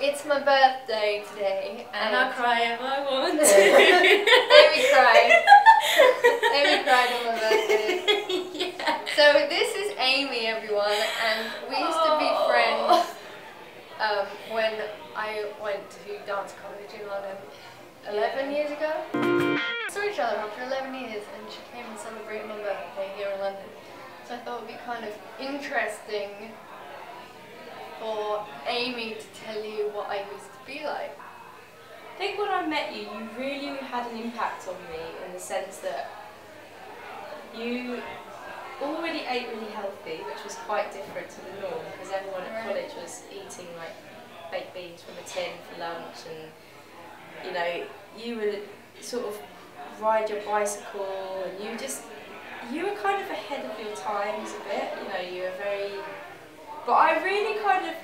It's my birthday today, and I cry if I want to. Amy cried. Amy cried on my birthday. Yeah. So this is Amy, everyone, and we used to be friends when I went to dance college in London 11 years ago. We saw each other after 11 years, and she came and celebrated my birthday here in London. So I thought it would be kind of interesting for Amy to tell you what I used to be like. I think when I met you, you really had an impact on me in the sense that you already ate really healthy, which was quite different to the norm because everyone at college was eating like baked beans from a tin for lunch, and you know, you would sort of ride your bicycle, and you were kind of ahead of your times a bit, you know, you were very, but I really kind of,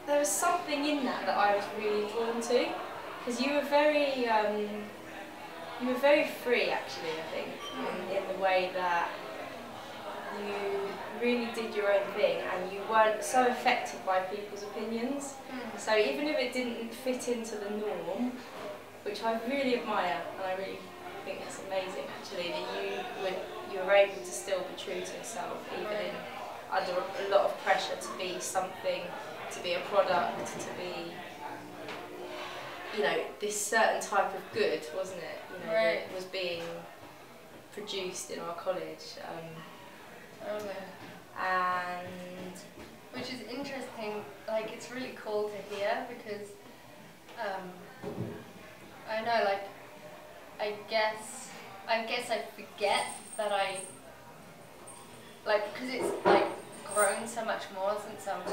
there was something in that I was really drawn to, because you were very free actually, I think, in the way that you really did your own thing and you weren't so affected by people's opinions. So even if it didn't fit into the norm, which I really admire, and I really think it's amazing actually, that you were able to still be true to yourself, even under a lot of pressure to be something, to be a product, to be, you know, this certain type of good, wasn't it? You know, that was being produced in our college. And which is interesting, like it's really cool to hear because I know, like I guess I forget that I like, because it's like grown so much more since I've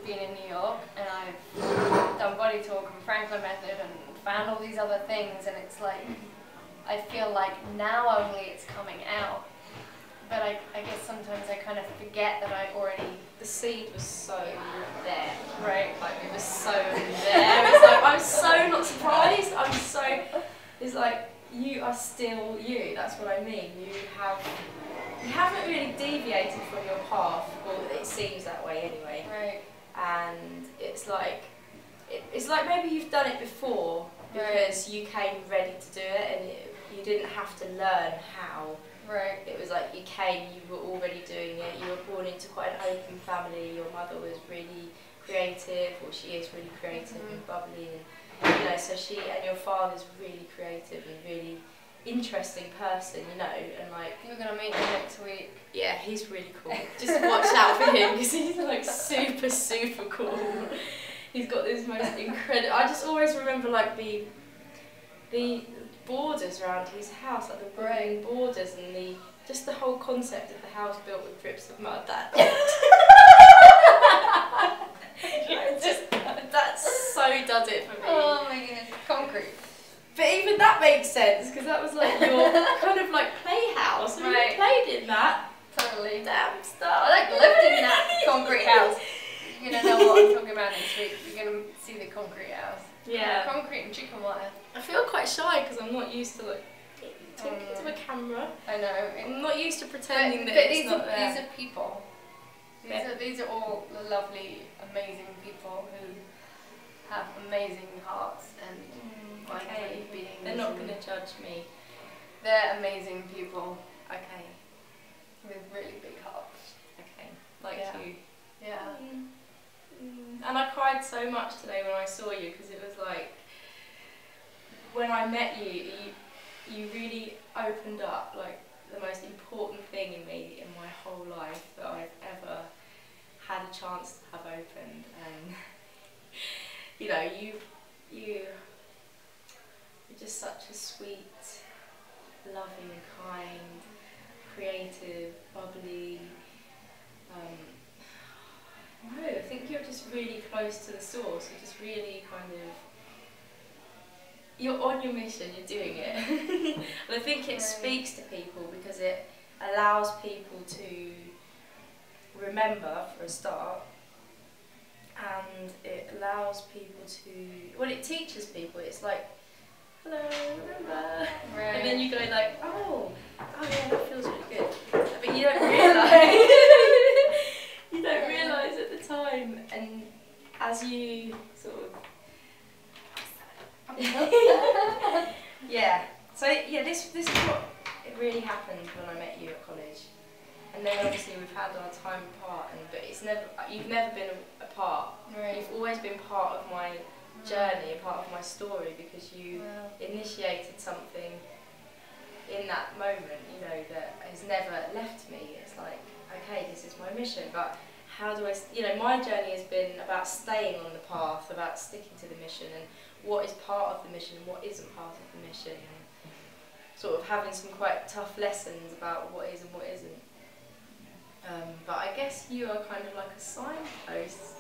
been in New York, and I've done body talk and Franklin method and found all these other things, and it's like I feel like now only it's coming out. But I guess sometimes I kind of forget that I already... The seed was so there. Right. Like, it was so there. It's like, I'm so not surprised. It's like, you are still you. That's what I mean. You haven't really deviated from your path. Well, it seems that way anyway. Right. And it's like maybe you've done it before because you came ready to do it, and you didn't have to learn how. Right. It was like you came, you were already doing it, you were born into quite an open family, your mother was really creative, or she is really creative and bubbly, and you know, so and your father's really creative and really interesting person, you know, and like... You're going to meet him next week. Yeah, he's really cool. Just watch out for him, because he's like super, super cool. He's got this most incredible... I just always remember like the borders around his house, like the wooden borders, and just the whole concept of the house built with drips of mud. That so does it for me. Oh my goodness, concrete. But even that makes sense, because that was like your kind of like playhouse, and you played in that. Totally. Damn stuff. I like lived in that concrete house. You're gonna know what I'm talking about next week. You're gonna see the concrete house. Yeah. Concrete and chicken wire. I feel quite shy because I'm not used to like talking to a camera. I know. I'm not used to pretending that it's not there. These are people. These are all the lovely, amazing people who have amazing hearts and beings. They're not going to judge me. They're amazing people. Okay. With really big hearts. Okay. Like you. Yeah. And I cried so much today when I saw you, because it was like, when I met you, you really opened up like the most important thing in me in my whole life that I've ever had a chance to have opened. And you know, you're just such a sweet, loving, kind, creative, bubbly. No, I think you're just really close to the source. You're just really kind of, you're on your mission, you're doing it. And I think it speaks to people because it allows people to remember, for a start, and it allows people to, well, it teaches people. It's like, hello, remember? And then you go like, oh yeah, that feels really good. But you don't realise. You don't realise at the time, and as you sort of yeah. So yeah, this is what it really happened when I met you at college, and then obviously we've had our time apart, but you've never been apart. Right. You've always been part of my journey, a part of my story, because you initiated something in that moment, you know, that has never left me. It's like, okay, this is my mission, but how do I, you know, my journey has been about staying on the path, about sticking to the mission, and what is part of the mission and what isn't part of the mission, and sort of having some quite tough lessons about what is and what isn't. But I guess you are kind of like a signpost.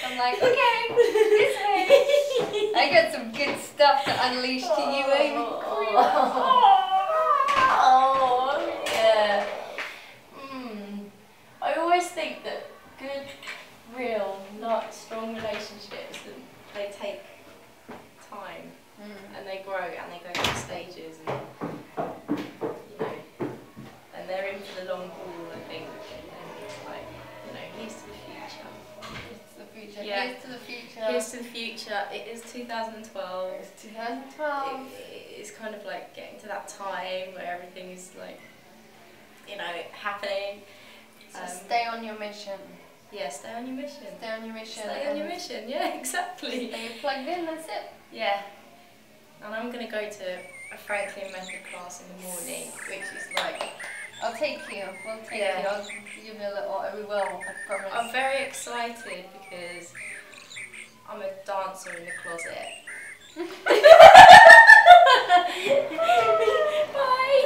I'm like, okay, this way. I got some good stuff to unleash to you, Amy. Oh, yeah. I always think that good, real, not strong relationships, they take time, and they grow, and they go through stages, and you know, and they're in for the long haul, I think. And it's like, you know, here's to the future. Here's to the future. Yeah. Here's to the future. Here's to the future. It is 2012. It's 2012. It's kind of like getting to that time where everything is like, you know, happening. So stay on your mission. Yeah, stay on your mission. Stay on your mission. Stay on your mission, yeah, exactly. Stay plugged in, that's it. Yeah. And I'm going to go to a Franklin method class in the morning, which is like... I'll take you. We'll take you. I'll give you a little... We will, I promise. I'm very excited because I'm a dancer in the closet. Bye!